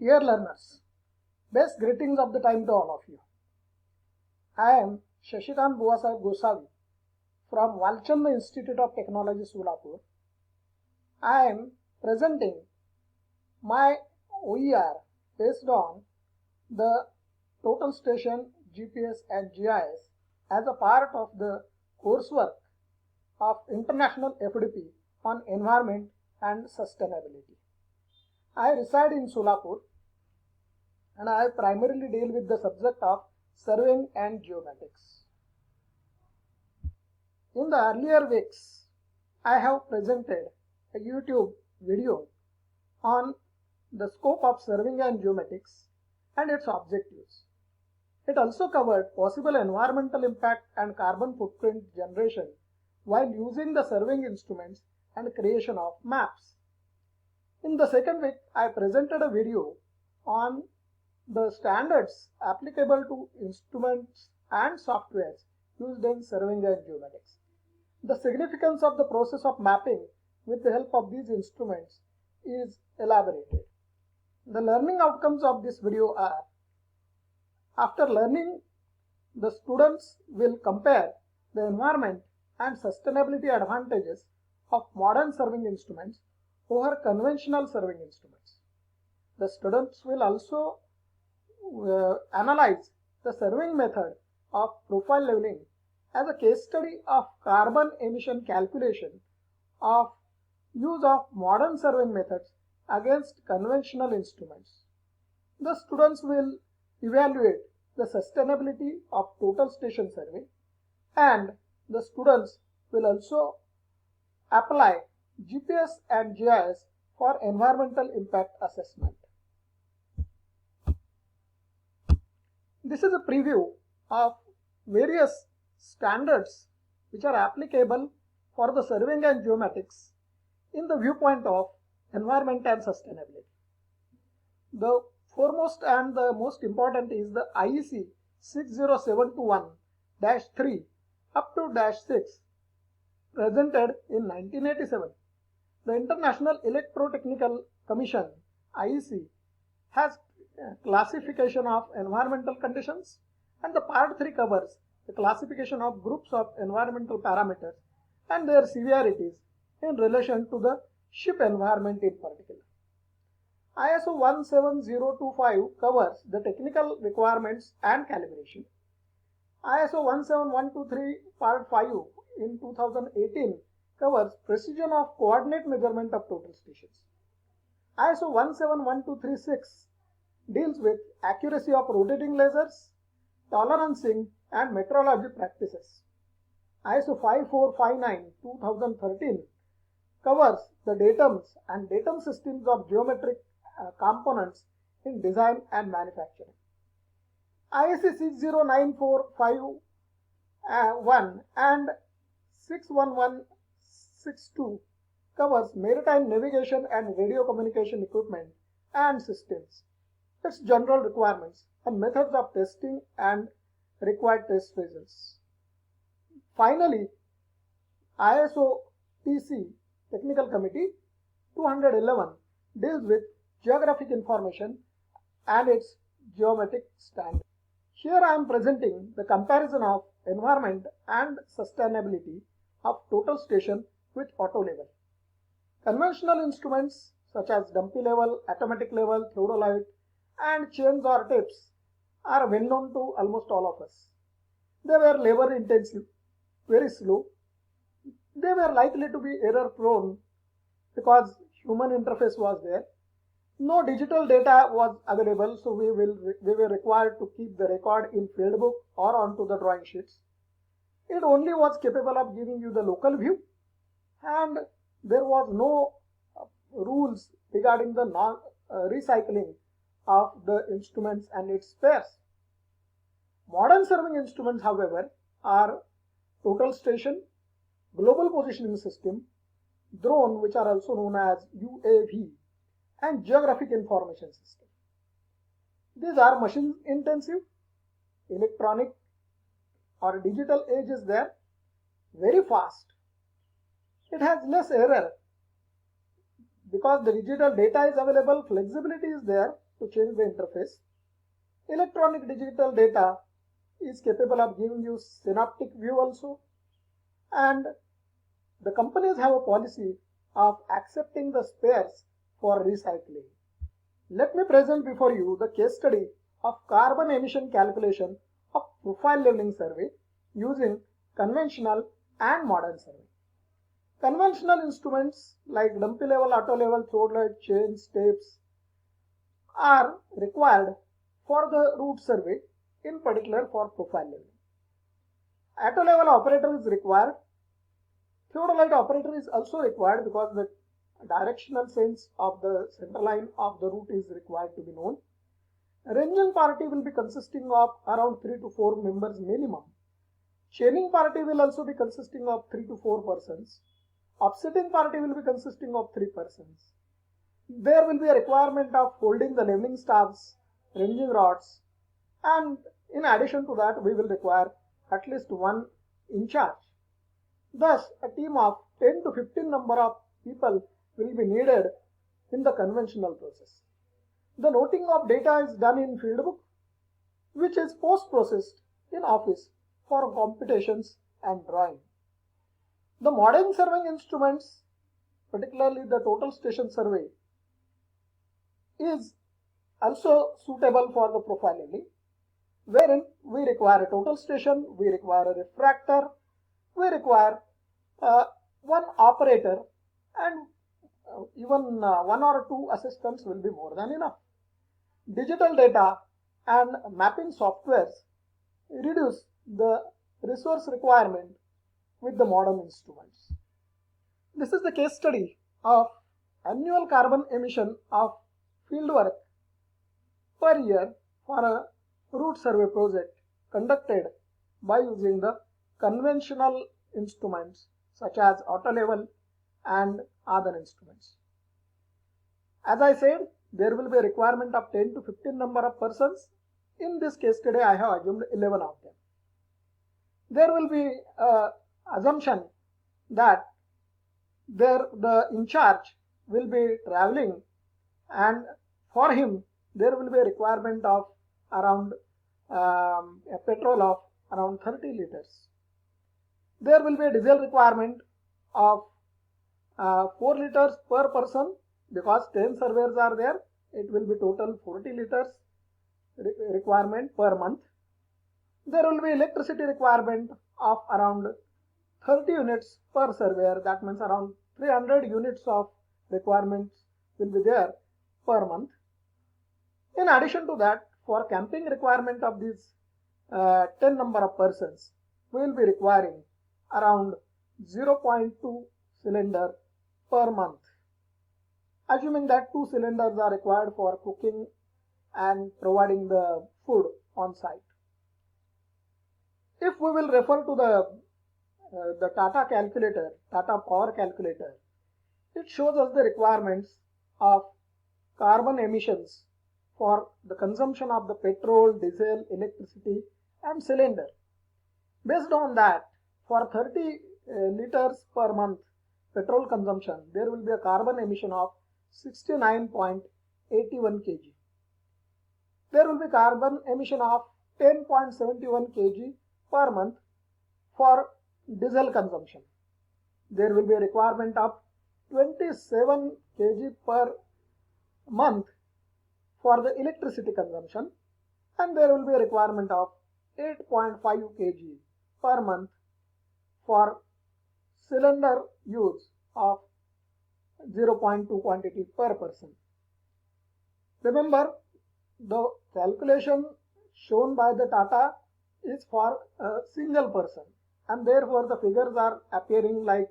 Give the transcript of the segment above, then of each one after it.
Dear learners, best greetings of the time to all of you. I am Shashikant Buasaheb Gosavi from Walchand Institute of Technology, Solapur. I am presenting my OER based on the total station GPS and GIS as a part of the coursework of International FDP on Environment and Sustainability. I reside in Solapur and I primarily deal with the subject of surveying and geomatics. In the earlier weeks, I have presented a YouTube video on the scope of surveying and geomatics and its objectives. It also covered possible environmental impact and carbon footprint generation while using the surveying instruments and creation of maps. In the second week, I presented a video on the standards applicable to instruments and softwares used in surveying and geomatics. The significance of the process of mapping with the help of these instruments is elaborated. The learning outcomes of this video are: after learning, the students will compare the environment and sustainability advantages of modern surveying instruments over conventional surveying instruments. The students will also analyze the surveying method of profile leveling as a case study of carbon emission calculation of use of modern surveying methods against conventional instruments. The students will evaluate the sustainability of total station survey, and the students will also apply GPS and GIS for environmental impact assessment. This is a preview of various standards which are applicable for the surveying and geomatics in the viewpoint of environment and sustainability. The foremost and the most important is the IEC 60721-3 up to -6 presented in 1987. The International Electrotechnical Commission IEC has classification of environmental conditions, and the part 3 covers the classification of groups of environmental parameters and their severities in relation to the ship environment in particular. ISO 17025 covers the technical requirements and calibration. ISO 17123 part 5 in 2018 covers precision of coordinate measurement of total stations. ISO 17123/6 deals with accuracy of rotating lasers, tolerancing and metrology practices. ISO 5459/2013 covers the datums and datum systems of geometric components in design and manufacturing. IEC 60945-1 and 61162 covers maritime navigation and radio communication equipment and systems, its general requirements and methods of testing and required test results. Finally, ISO TC Technical Committee 211 deals with geographic information and its geometric standard. Here I am presenting the comparison of environment and sustainability of total station with auto level. Conventional instruments such as dumpy level, automatic level, theodolite and chains or tapes are well known to almost all of us. They were labor intensive, very slow. They were likely to be error prone because human interface was there. No digital data was available, so we were required to keep the record in field book or onto the drawing sheets. It only was capable of giving you the local view, and there was no rules regarding the recycling of the instruments and its spares. Modern surveying instruments, however, are total station, global positioning system, drone, which are also known as UAV, and geographic information system. These are machine intensive, electronic or digital age is there, very fast. It has less error because the digital data is available, flexibility is there, to change the interface. Electronic digital data is capable of giving you synaptic view also, and the companies have a policy of accepting the spares for recycling. Let me present before you the case study of carbon emission calculation of profile leveling survey using conventional and modern survey. Conventional instruments like dumpy level, auto level, throat light, chains, tapes are required for the route survey, in particular for profile leveling. Auto level operator is required. Theodolite operator is also required because the directional sense of the center line of the route is required to be known. Ranging party will be consisting of around 3 to 4 members minimum. Chaining party will also be consisting of 3 to 4 persons. Offsetting party will be consisting of 3 persons. There will be a requirement of holding the leveling staffs, ranging rods, and in addition to that we will require at least one in charge. Thus, a team of 10 to 15 number of people will be needed in the conventional process. The noting of data is done in fieldbook, which is post-processed in office for computations and drawing. The modern surveying instruments, particularly the total station survey, is also suitable for the profile leveling, wherein we require a total station, we require a refractor, we require one operator, and even one or two assistants will be more than enough. Digital data and mapping softwares reduce the resource requirement with the modern instruments. This is the case study of annual carbon emission of fieldwork per year for a route survey project conducted by using the conventional instruments such as auto level and other instruments. As I said, there will be a requirement of 10 to 15 number of persons. In this case today I have assumed 11 of them. There will be assumption that the in charge will be traveling, and for him there will be a requirement of around a petrol of around 30 liters. There will be a diesel requirement of 4 liters per person, because 10 surveyors are there. It will be total 40 liters requirement per month. There will be electricity requirement of around 30 units per surveyor. That means around 300 units of requirements will be there per month. In addition to that, for camping requirement of these 10 number of persons, we will be requiring around 0.2 cylinder per month, assuming that 2 cylinders are required for cooking and providing the food on site. If we will refer to the Tata calculator, Tata power calculator, it shows us the requirements of carbon emissions for the consumption of the petrol, diesel, electricity and cylinder. Based on that, for 30 liters per month petrol consumption, there will be a carbon emission of 69.81 kg. There will be carbon emission of 10.71 kg per month for diesel consumption. There will be a requirement of 27 kg per month for the electricity consumption, and there will be a requirement of 8.5 kg per month for cylinder use of 0.2 quantity per person. Remember, the calculation shown by the Tata is for a single person, and therefore the figures are appearing like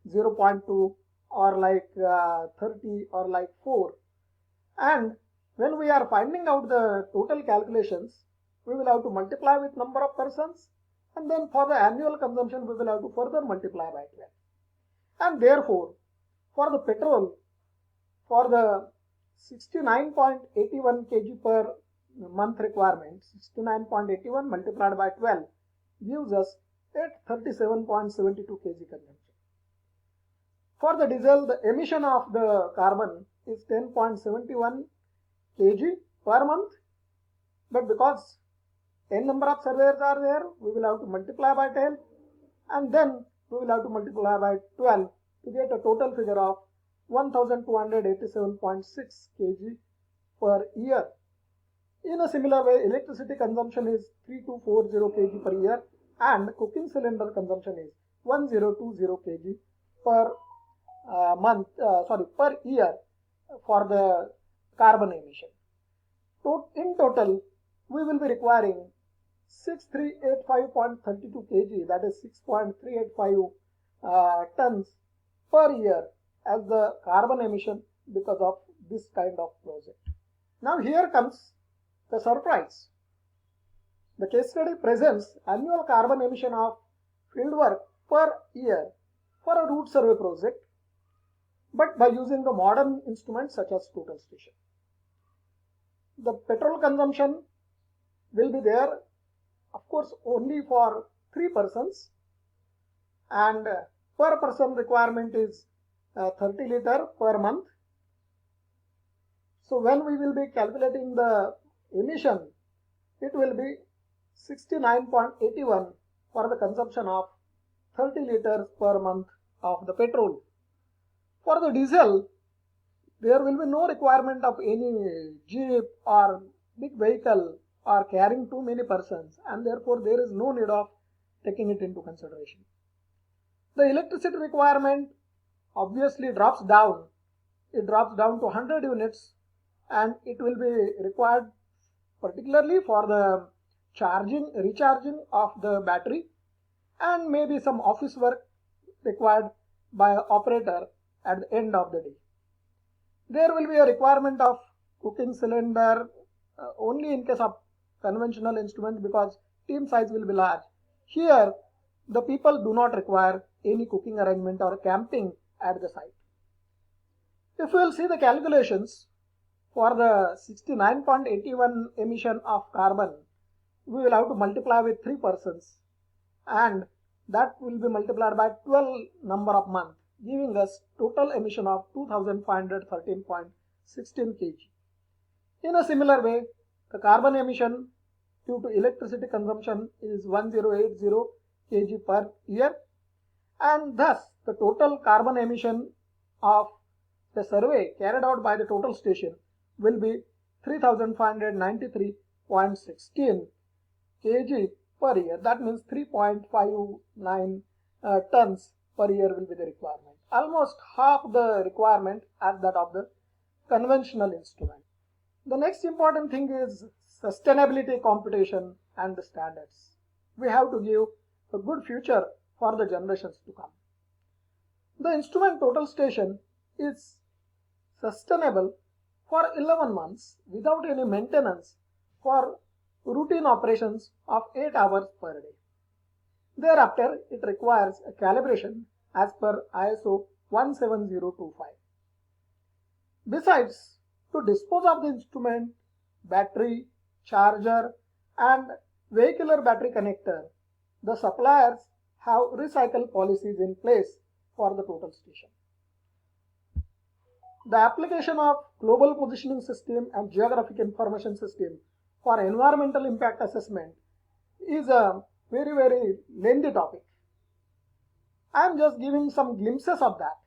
0.2 or like 30 or like 4. And when we are finding out the total calculations, we will have to multiply with number of persons, and then for the annual consumption we will have to further multiply by 12. And therefore, for the petrol, for the 69.81 kg per month requirement, 69.81 multiplied by 12 gives us 837.72 kg consumption. For the diesel, the emission of the carbon is 10.71 kg per month, but because n number of surveyors are there, we will have to multiply by 10 and then we will have to multiply by 12 to get a total figure of 1287.6 kg per year. In a similar way, electricity consumption is 3240 kg per year and cooking cylinder consumption is 1020 kg per per year for the carbon emission. In total, we will be requiring 6385.32 kg, that is 6.385 tons per year as the carbon emission because of this kind of project. Now here comes the surprise. The case study presents annual carbon emission of fieldwork per year for a route survey project, but by using the modern instruments such as total station. The petrol consumption will be there, of course, only for 3 persons, and per person requirement is 30 liter per month. So when we will be calculating the emission, it will be 69.81 for the consumption of 30 liters per month of the petrol. For the diesel, there will be no requirement of any jeep or big vehicle or carrying too many persons, and therefore there is no need of taking it into consideration. The electricity requirement obviously drops down. It drops down to 100 units and it will be required particularly for the recharging of the battery, and maybe some office work required by operator at the end of the day. There will be a requirement of cooking cylinder only in case of conventional instrument because team size will be large. Here the people do not require any cooking arrangement or camping at the site. If we will see the calculations for the 69.81 emission of carbon, we will have to multiply with 3 persons and that will be multiplied by 12 number of months, giving us total emission of 2513.16 kg. In a similar way, the carbon emission due to electricity consumption is 1080 kg per year, and thus the total carbon emission of the survey carried out by the total station will be 3593.16 kg per year. That means 3.59 tons per year will be the requirement. Almost half the requirement as that of the conventional instrument. The next important thing is sustainability computation and the standards. We have to give a good future for the generations to come. The instrument total station is sustainable for 11 months without any maintenance for routine operations of 8 hours per day. Thereafter, it requires a calibration as per ISO 17025. Besides, to dispose of the instrument, battery, charger and vehicular battery connector, the suppliers have recycle policies in place for the total station. The application of global positioning system and geographic information system for environmental impact assessment is a very lengthy topic. I am just giving some glimpses of that.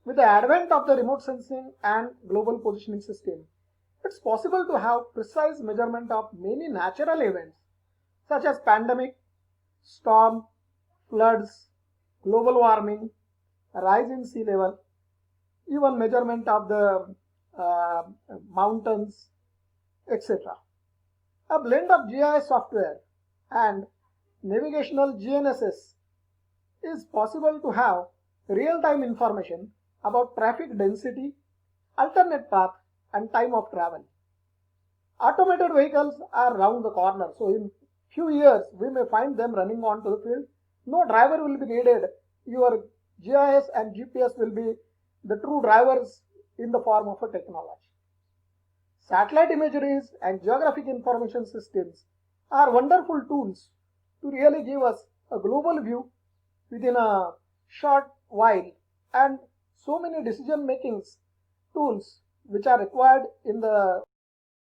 With the advent of the remote sensing and global positioning system, it's possible to have precise measurement of many natural events such as pandemic, storm, floods, global warming, rise in sea level, even measurement of the mountains, etc. A blend of GIS software and navigational GNSS is possible to have real-time information about traffic density, alternate path and time of travel. Automated vehicles are round the corner, so in few years we may find them running onto the field. No driver will be needed. Your GIS and GPS will be the true drivers in the form of a technology. Satellite imageries and geographic information systems are wonderful tools to really give us a global view within a short while, and so many decision making tools which are required in the